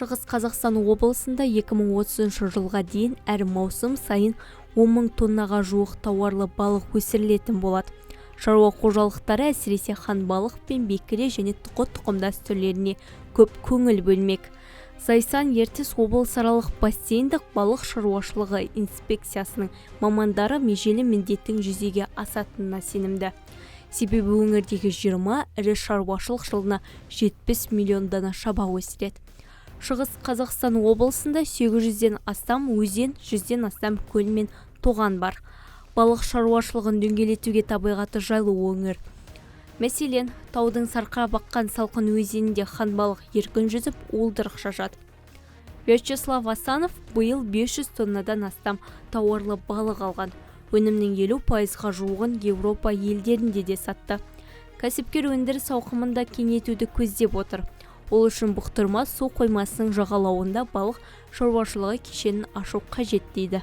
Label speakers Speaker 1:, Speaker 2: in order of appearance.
Speaker 1: Шығыс Қазақстан облысында 2030 жылға дейін әр маусым сайын 10 мың тоннаға жуық тауарлы балық өсірілетін болады. Шаруа қожалықтары әсіресе хан балық пен бекіре және тұқы тұқымдас түрлеріне көп көңіл бөлмек. Зайсан ертіс облысаралық бассейндік балық шаруашылығы инспекциясының мамандары межелі міндеттің жүзеге асатынына сенімді. Себебі өңірдегі 20 ірі шаруашылық жылына 70 миллион дана шабақ өсіреді. Шығыс Қазақстан облысында 800-ден астам өзен, 100-ден астам көл мен тоған бар. Балық шаруашылығын дөңгелетуге табиғаты жайлы өңір. Мәселен, таудың сарқырап аққан салқын өзенінде хан балық еркін жүзіп, уылдырық шашады. Вячеслав Асанов биыл 500 тоннадан астам тауарлы балық алған. Өнімнің 50%-ға жуығын Еуропа елдерінде де сатты. Кәсіпкер өндіріс ауқымында кеңейтуді көздеп отыр. Ол үшін бұқтырма су қоймасының жағалауында балық шаруашылығы кешенін ашу қажет дейді.